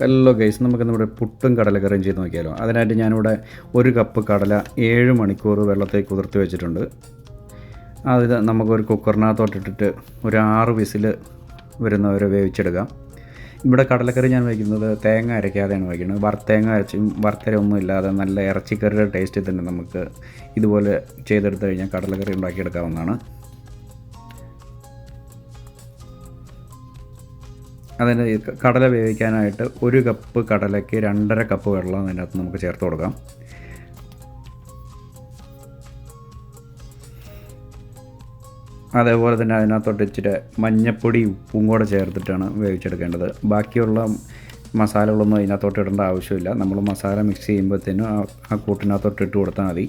Hello guys, നമുക്കിന്നിവിടെ പുട്ടും കടലക്കറിയും ചെയ്ത് നോക്കിയാലോ. അതിനായിട്ട് ഞാനിവിടെ 1 കപ്പ് കടല 7 മണിക്കൂർ വെള്ളത്തിൽ കുതിർത്തി വെച്ചിട്ടുണ്ട്. അത് നമുക്കൊരു കുക്കറിനകത്തോട്ടിട്ടിട്ട് ഒരു 6 വിസിൽ വരുന്നവരെ വേവിച്ചെടുക്കാം. ഇവിടെ കടലക്കറി ഞാൻ വയ്ക്കുന്നത് തേങ്ങ അരയ്ക്കാതെയാണ് വയ്ക്കുന്നത്. തേങ്ങ അരച്ചും വറുത്തരൊന്നും ഇല്ലാതെ നല്ല ഇറച്ചിക്കറിയുടെ ടേസ്റ്റിൽ തന്നെ നമുക്ക് ഇതുപോലെ ചെയ്തെടുത്ത് കഴിഞ്ഞാൽ കടലക്കറി ഉണ്ടാക്കിയെടുക്കാവുന്നതാണ്. അതിന് കടല വേവിക്കാനായിട്ട് 1 കപ്പ് കടലയ്ക്ക് 2.5 കപ്പ് വെള്ളം അതിനകത്ത് നമുക്ക് ചേർത്ത് കൊടുക്കാം. അതേപോലെ തന്നെ അതിനകത്തോട്ട് ഇച്ചിരി മഞ്ഞപ്പൊടി ഉപ്പും കൂടെ ചേർത്തിട്ടാണ് വേവിച്ചെടുക്കേണ്ടത്. ബാക്കിയുള്ള മസാലകളൊന്നും അതിനകത്തോട്ട് ഇടേണ്ട ആവശ്യമില്ല. നമ്മൾ മസാല മിക്സ് ചെയ്യുമ്പോഴത്തേനും ആ കൂട്ടിനകത്തോട്ട് ഇട്ട് കൊടുത്താൽ മതി.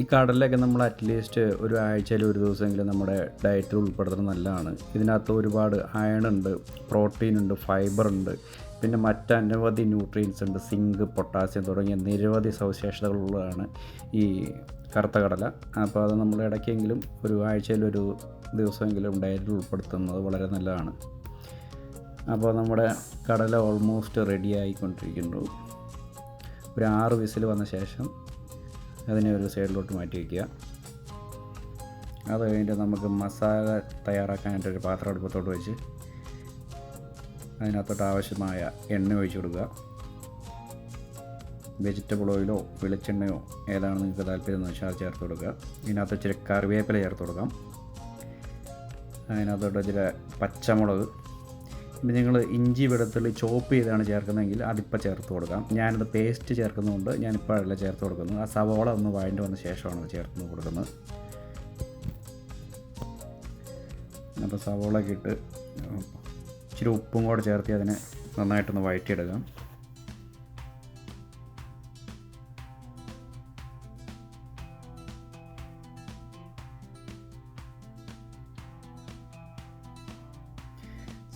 ഈ കടലൊക്കെ നമ്മൾ അറ്റ്ലീസ്റ്റ് ഒരു ആഴ്ചയിൽ ഒരു ദിവസമെങ്കിലും നമ്മുടെ ഡയറ്റിൽ ഉൾപ്പെടുത്തുന്നത് നല്ലതാണ്. ഇതിനകത്ത് ഒരുപാട് അയണുണ്ട്, പ്രോട്ടീനുണ്ട്, ഫൈബറുണ്ട്, പിന്നെ മറ്റനവധി ന്യൂട്രിയൻസ് ഉണ്ട്. സിങ്ക്, പൊട്ടാസ്യം തുടങ്ങിയ നിരവധി സവിശേഷതകളുള്ളതാണ് ഈ കറുത്ത കടല. അപ്പോൾ അത് നമ്മൾ ഇടയ്ക്കെങ്കിലും ഒരു ആഴ്ചയിൽ ഒരു ദിവസമെങ്കിലും ഡയറ്റിൽ ഉൾപ്പെടുത്തുന്നത് വളരെ നല്ലതാണ്. അപ്പോൾ നമ്മുടെ കടല ഓൾമോസ്റ്റ് റെഡി ആയിക്കൊണ്ടിരിക്കുന്നു. ഒരു 6 വിസിൽ വന്ന ശേഷം അതിനെ ഒരു സൈഡിലോട്ട് മാറ്റി വയ്ക്കുക. അത് കഴിഞ്ഞിട്ട് നമുക്ക് മസാല തയ്യാറാക്കാനായിട്ടൊരു പാത്രം അടുപ്പത്തോട്ട് വെച്ച് അതിനകത്തോട്ട് ആവശ്യമായ എണ്ണ ഒഴിച്ചു കൊടുക്കുക. വെജിറ്റബിൾ ഓയിലോ വെളിച്ചെണ്ണയോ ഏതാണ് നിങ്ങൾക്ക് താല്പര്യം എന്ന് വെച്ചാൽ അത് ചേർത്ത് കൊടുക്കുക. ഇതിനകത്ത് ഇച്ചിരി കറിവേപ്പില ചേർത്ത് കൊടുക്കാം. അതിനകത്തോട്ട് ഇച്ചിരി പച്ചമുളക്, പിന്നെ നിങ്ങൾ ഇഞ്ചി വെളുത്തുള്ളി ചോപ്പ് ചെയ്താണ് ചേർക്കുന്നതെങ്കിൽ അതിപ്പോൾ ചേർത്ത് കൊടുക്കാം. ഞാനത് പേസ്റ്റ് ചേർക്കുന്നതുകൊണ്ട് ഞാനിപ്പോൾ അല്ല ചേർത്ത് കൊടുക്കുന്നത്. ആ സവോള ഒന്ന് വഴണ്ടി വന്ന ശേഷമാണ് അത് ചേർത്ത് കൊടുക്കുന്നത്. അപ്പോൾ സവോളയൊക്കെ ഇട്ട് ഇച്ചിരി ഉപ്പും കൂടെ ചേർത്ത് അതിനെ നന്നായിട്ടൊന്ന് വഴറ്റിയെടുക്കാം.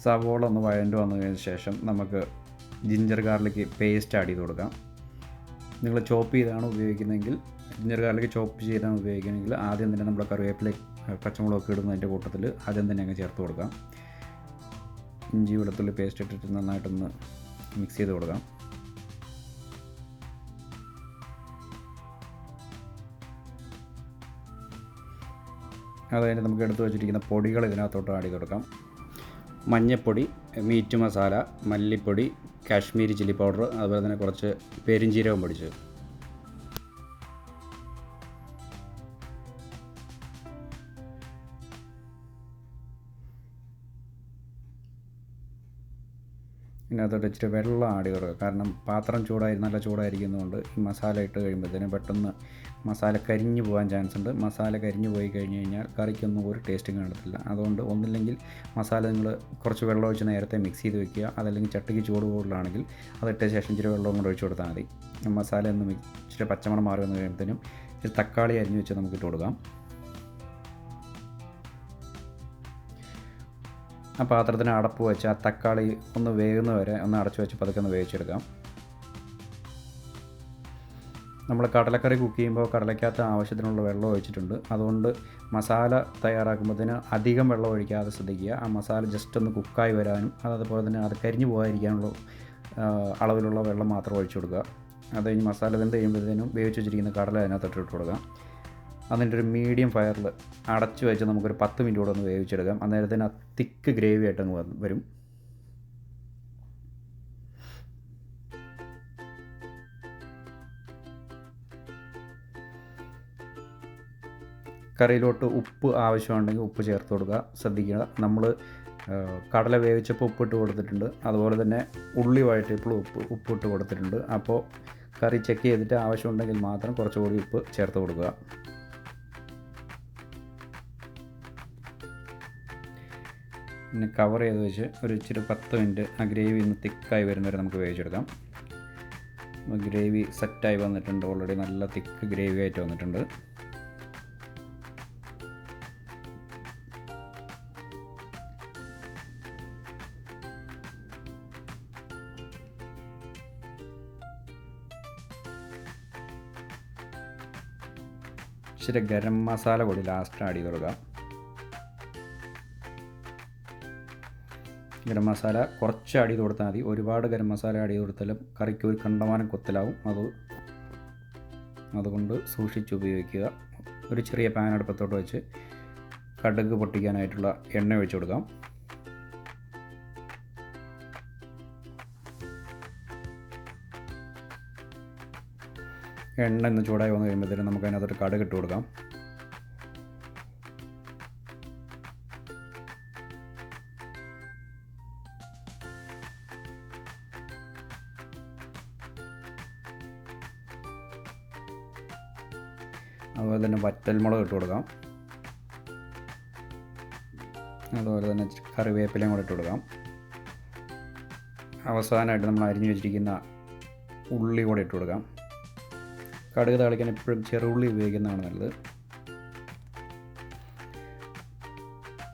സവോള ഒന്ന് വഴണ്ട് വന്നതിന് ശേഷം നമുക്ക് ജിഞ്ചർ ഗാർലിക് പേസ്റ്റ് ആഡ് ചെയ്ത് കൊടുക്കാം. നിങ്ങൾ ചോപ്പ് ചെയ്താണ് ഉപയോഗിക്കുന്നതെങ്കിൽ, ജിഞ്ചർ ഗാർലിക് ചോപ്പ് ചെയ്താണ് ഉപയോഗിക്കുന്നതെങ്കിൽ ആദ്യം തന്നെ നമ്മൾ കറിവേപ്പില പച്ചമുളകൊക്കെ ഇടുന്നതിൻ്റെ കൂട്ടത്തിൽ ആദ്യം തന്നെ അങ്ങ് ചേർത്ത് കൊടുക്കാം. ഇഞ്ചി വെളുത്തുള്ളി പേസ്റ്റ് ഇട്ടിട്ട് നന്നായിട്ടൊന്ന് മിക്സ് ചെയ്ത് കൊടുക്കാം. അതായത് നമുക്ക് എടുത്ത് വെച്ചിരിക്കുന്ന പൊടികൾ ഇതിനകത്തോട്ട് ആഡ് ചെയ്ത് കൊടുക്കാം. മഞ്ഞൾപ്പൊടി, മീറ്റ് മസാല, മല്ലിപ്പൊടി, കാശ്മീരി ചില്ലി പൗഡർ, അതുപോലെ തന്നെ കുറച്ച് പെരുംജീരകം പൊടിച്ചത്. ഇതിനകത്തോട്ട് ഇച്ചിരി വെള്ളം ആഡ് ചെയ്ത് കൊടുക്കുക. കാരണം പാത്രം നല്ല ചൂടായിരിക്കുന്നതുകൊണ്ട് ഈ മസാല ഇട്ട് കഴിയുമ്പോഴത്തേനും പെട്ടെന്ന് മസാല കരിഞ്ഞു പോകാൻ ചാൻസ് ഉണ്ട്. മസാല കരിഞ്ഞു പോയി കഴിഞ്ഞ് കഴിഞ്ഞാൽ കറിക്കൊന്നും ഒരു ടേസ്റ്റും കാണത്തില്ല. അതുകൊണ്ട് ഒന്നില്ലെങ്കിൽ മസാല നിങ്ങൾ കുറച്ച് വെള്ളം ഒഴിച്ച് നേരത്തെ മിക്സ് ചെയ്ത് വെക്കുക. അതല്ലെങ്കിൽ ചട്ടിക്ക് ചൂട് കൂടുതലാണെങ്കിൽ അതിട്ട ശേഷം ഇച്ചിരി വെള്ളം കൂടെ ഒഴിച്ച് കൊടുത്താൽ മതി. മസാല ഒന്ന് ഇച്ചിരി പച്ചമണം മാറി വന്ന് കഴിയുമ്പോഴത്തേനും ഇച്ചിരി തക്കാളി അരിഞ്ഞ് വെച്ച് നമുക്ക് ഇട്ട് കൊടുക്കാം. ആ പാത്രത്തിന് അടപ്പ് വെച്ച് ആ തക്കാളി ഒന്ന് വേകുന്ന വരെ ഒന്ന് അടച്ചു വെച്ച് പതുക്കെ ഒന്ന് വേവിച്ചെടുക്കാം. നമ്മൾ കടലക്കറി കുക്ക് ചെയ്യുമ്പോൾ കടലയ്ക്കകത്ത് ആവശ്യത്തിനുള്ള വെള്ളം ഒഴിച്ചിട്ടുണ്ട്. അതുകൊണ്ട് മസാല തയ്യാറാക്കുമ്പോഴത്തേന് അധികം വെള്ളം ഒഴിക്കാതെ ശ്രദ്ധിക്കുക. ആ മസാല ജസ്റ്റ് ഒന്ന് കുക്കായി വരാനും അതുപോലെ തന്നെ അത് കരിഞ്ഞു പോകാതിരിക്കാനുള്ള അളവിലുള്ള വെള്ളം മാത്രം ഒഴിച്ചു കൊടുക്കുക. അത് കഴിഞ്ഞ് മസാല വെന്ത് കഴിയുമ്പോഴത്തേനും വേവിച്ച് വെച്ചിരിക്കുന്ന കടല അതിനകത്ത് ഇട്ട് കൊടുക്കാം. അതിൻ്റെ ഒരു മീഡിയം ഫയറിൽ അടച്ചു വെച്ച് നമുക്കൊരു 10 മിനിറ്റ് കൂടെ ഒന്ന് വേവിച്ചെടുക്കാം. അന്നേരത്തിന് ആ തിക്ക് ഗ്രേവി ആയിട്ടങ്ങ് വരും. കറിയിലോട്ട് ഉപ്പ് ആവശ്യമുണ്ടെങ്കിൽ ഉപ്പ് ചേർത്ത് കൊടുക്കുക. ശ്രദ്ധിക്കുക, നമ്മൾ കടല വേവിച്ചപ്പോൾ ഉപ്പിട്ട് കൊടുത്തിട്ടുണ്ട്. അതുപോലെ തന്നെ ഉള്ളി വഴറ്റിയപ്പോൾ ഉപ്പിട്ട് കൊടുത്തിട്ടുണ്ട്. അപ്പോൾ കറി ചെക്ക് ചെയ്തിട്ട് ആവശ്യമുണ്ടെങ്കിൽ മാത്രം കുറച്ചുകൂടി ഉപ്പ് ചേർത്ത് കൊടുക്കുക. പിന്നെ കവർ ചെയ്ത് വെച്ച് ഒരു ഇച്ചിരി 10 മിനിറ്റ് ആ ഗ്രേവി ഒന്ന് തിക്കായി വരുന്നവരെ നമുക്ക് വേവിച്ചെടുക്കാം. ഗ്രേവി സെറ്റായി വന്നിട്ടുണ്ട്. ഓൾറെഡി നല്ല തിക്ക് ഗ്രേവി ആയിട്ട് വന്നിട്ടുണ്ട്. ഇച്ചിരി ഗരം മസാല പൊടി ലാസ്റ്റ് ആഡ് ചെയ്ത് കൊടുക്കാം. ഗരം മസാല കുറച്ച് ആഡ് ചെയ്ത് കൊടുത്താൽ മതി. ഒരുപാട് ഗരം മസാല ആഡ് ചെയ്ത് കൊടുത്താലും കറിക്ക് ഒരു കണ്ടമാനം കൊത്തലാവും. അതുകൊണ്ട് സൂക്ഷിച്ച് ഉപയോഗിക്കുക. ഒരു ചെറിയ പാൻ അടുപ്പത്തോട്ട് വെച്ച് കടുക് പൊട്ടിക്കാനായിട്ടുള്ള എണ്ണ ഒഴിച്ചു കൊടുക്കാം. എണ്ണ ഒന്ന് ചൂടായി വന്നു കഴിയുമ്പോഴത്തേനും നമുക്ക് അതിനകത്തൊരു കടുക് ഇട്ട് കൊടുക്കാം. അതുപോലെ തന്നെ വറ്റൽമുളക് ഇട്ട് കൊടുക്കാം. അതുപോലെ തന്നെ കറിവേപ്പിലയും കൂടെ ഇട്ട് കൊടുക്കാം. അവസാനമായിട്ട് നമ്മൾ അരിഞ്ഞു വെച്ചിരിക്കുന്ന ഉള്ളി കൂടെ ഇട്ട് കൊടുക്കാം. കടുക് താളിക്കാൻ എപ്പോഴും ചെറുള്ളി ഉപയോഗിക്കുന്നതാണ് നല്ലത്.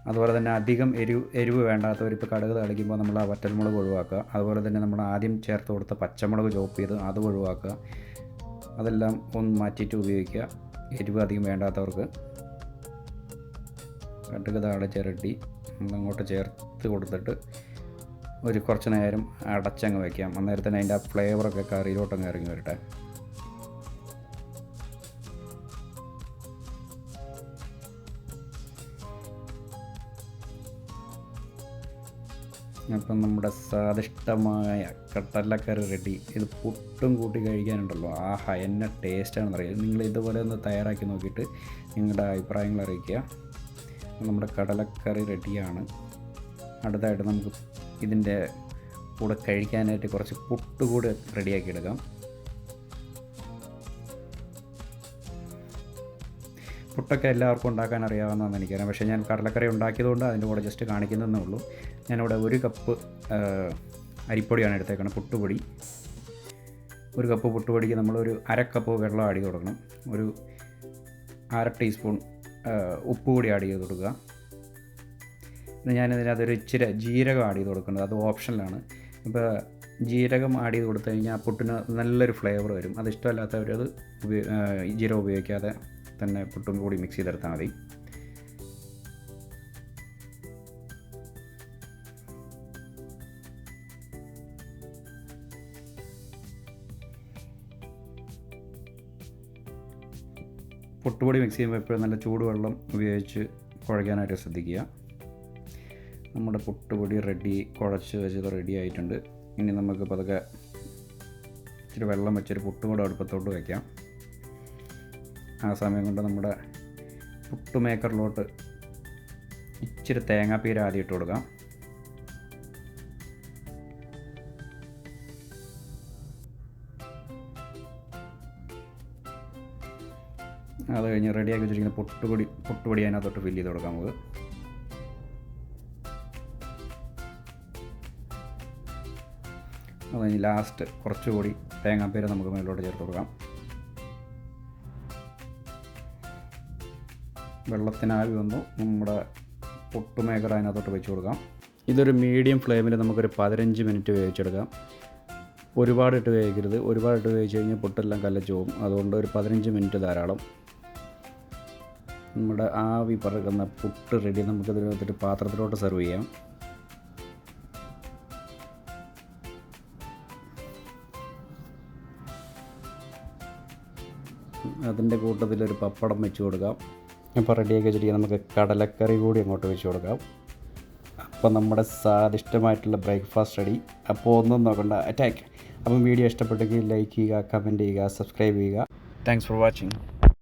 അതുപോലെ തന്നെ അധികം എരിവ് വേണ്ടാത്തവർ ഇപ്പോൾ കടുക് താളിക്കുമ്പോൾ നമ്മൾ ആ വറ്റൽമുളക് ഒഴിവാക്കുക. അതുപോലെ തന്നെ നമ്മൾ ആദ്യം ചേർത്ത് കൊടുത്ത പച്ചമുളക് ചോപ്പ് ചെയ്ത് അത് ഒഴിവാക്കുക. അതെല്ലാം ഒന്ന് മാറ്റിയിട്ട് ഉപയോഗിക്കുക, എരിവ് അധികം വേണ്ടാത്തവർക്ക്. കടുക് താളിച്ചിരട്ടി അങ്ങോട്ട് ചേർത്ത് കൊടുത്തിട്ട് കുറച്ച് നേരം അടച്ചങ്ങ് വയ്ക്കാം. അന്നേരത്തിന് അതിൻ്റെ ആ ഫ്ലേവറൊക്കെ കറിയിലോട്ടങ്ങ് ഇറങ്ങി വരട്ടെ. അപ്പം നമ്മുടെ സ്വാദിഷ്ടമായ കടലക്കറി റെഡി. ഇത് പുട്ടും കൂട്ടി കഴിക്കാനുണ്ടല്ലോ, ആഹാ എന്നെ ടേസ്റ്റാണെന്ന് അറിയാം. നിങ്ങൾ ഇതുപോലെ ഒന്ന് തയ്യാറാക്കി നോക്കിയിട്ട് നിങ്ങളുടെ അഭിപ്രായങ്ങൾ അറിയിക്കുക. നമ്മുടെ കടലക്കറി റെഡിയാണ്. അടുത്തായിട്ട് നമുക്ക് ഇതിൻ്റെ കൂടെ കഴിക്കാനായിട്ട് കുറച്ച് പുട്ട് കൂടെ റെഡിയാക്കി എടുക്കാം. പുട്ടൊക്കെ എല്ലാവർക്കും ഉണ്ടാക്കാൻ അറിയാവുന്നതെന്ന് എനിക്കറിയാം. പക്ഷേ ഞാൻ കടലക്കറി ഉണ്ടാക്കിയതുകൊണ്ട് അതിൻ്റെ കൂടെ ജസ്റ്റ് കാണിക്കുന്നതേ ഉള്ളൂ. ഞാനിവിടെ 1 കപ്പ് അരിപ്പൊടിയാണ് എടുത്തേക്കണം, പുട്ടുപൊടി. 1 കപ്പ് പുട്ടുപൊടിക്ക് നമ്മളൊരു 1/2 കപ്പ് വെള്ളം ആഡ് ചെയ്ത് കൊടുക്കണം. ഒരു 1/2 ടീസ്പൂൺ ഉപ്പ് കൂടി ആഡ് ചെയ്ത് കൊടുക്കുക. പിന്നെ ഞാനിതിനകത്തൊരു ഇച്ചിരി ജീരകം ആഡ് ചെയ്ത് കൊടുക്കുന്നത്, അത് ഓപ്ഷനിലാണ്. ഇപ്പോൾ ജീരകം ആഡ് ചെയ്ത് കൊടുത്തു കഴിഞ്ഞാൽ പുട്ടിന് നല്ലൊരു ഫ്ലേവർ വരും. അത് ഇഷ്ടമല്ലാത്തവരത് ജീരകം ഉപയോഗിക്കാതെ തന്നെ പുട്ടും കൂടി മിക്സ് ചെയ്തെടുത്താൽ മതി. പുട്ടുപൊടി മിക്സ് ചെയ്യുമ്പോൾ എപ്പോഴും നല്ല ചൂടുവെള്ളം ഉപയോഗിച്ച് കുഴയ്ക്കാനായിട്ട് ശ്രദ്ധിക്കുക. നമ്മുടെ പുട്ടുപൊടി കുഴച്ച് വെച്ചത് റെഡി ആയിട്ടുണ്ട്. ഇനി നമുക്ക് പതുക്കെ ഇച്ചിരി വെള്ളം വെച്ചൊരു പുട്ടും കൂടെ അടുപ്പത്തോട്ട് വയ്ക്കാം. ആ സമയം കൊണ്ട് നമ്മുടെ പുട്ട് മേക്കറിലോട്ട് ഇച്ചിരി തേങ്ങാപ്പീര ആദ്യം ഇട്ട് കൊടുക്കാം. അത് കഴിഞ്ഞ് റെഡിയാക്കി വെച്ചിരിക്കുന്ന പുട്ടുപൊടി അതിനകത്തോട്ട് ഫില്ല് ചെയ്ത് കൊടുക്കാം നമുക്ക്. അത് കഴിഞ്ഞ് ലാസ്റ്റ് കുറച്ചുകൂടി തേങ്ങാപ്പീര നമുക്ക് മേലോട്ട് ചേർത്ത് കൊടുക്കാം. വെള്ളത്തിനാവി വന്നു നമ്മുടെ പുട്ട് മേക്കർ അതിനകത്തോട്ട് വെച്ച് കൊടുക്കാം. ഇതൊരു മീഡിയം ഫ്ലെയിമിൽ നമുക്കൊരു 15 മിനിറ്റ് വേവിച്ചെടുക്കാം. ഒരുപാടിട്ട് വേവിക്കരുത്. ഒരുപാടിട്ട് വേവിച്ച് കഴിഞ്ഞാൽ പുട്ടെല്ലാം കലച്ച് പോകും. അതുകൊണ്ട് ഒരു 15 മിനിറ്റ് ധാരാളം. നമ്മുടെ ആവി പറക്കുന്ന പുട്ട് റെഡി. നമുക്കതിനകത്തൊരു പാത്രത്തിലോട്ട് സെർവ് ചെയ്യാം. അതിൻ്റെ കൂട്ടത്തിലൊരു പപ്പടം വെച്ച് കൊടുക്കാം. ഇപ്പോൾ റെഡിയാക്കി വെച്ചിട്ട് നമുക്ക് കടലക്കറി കൂടി അങ്ങോട്ട് വെച്ച് കൊടുക്കാം. അപ്പോൾ നമ്മുടെ സ്വാദിഷ്ടമായിട്ടുള്ള ബ്രേക്ക്ഫാസ്റ്റ് റെഡി. അപ്പോൾ ഒന്നും നോക്കണ്ട, അറ്റാക്ക്. അപ്പം വീഡിയോ ഇഷ്ടപ്പെട്ടെങ്കിൽ ലൈക്ക് ചെയ്യുക, കമൻറ്റ് ചെയ്യുക, സബ്സ്ക്രൈബ് ചെയ്യുക. Thanks for watching.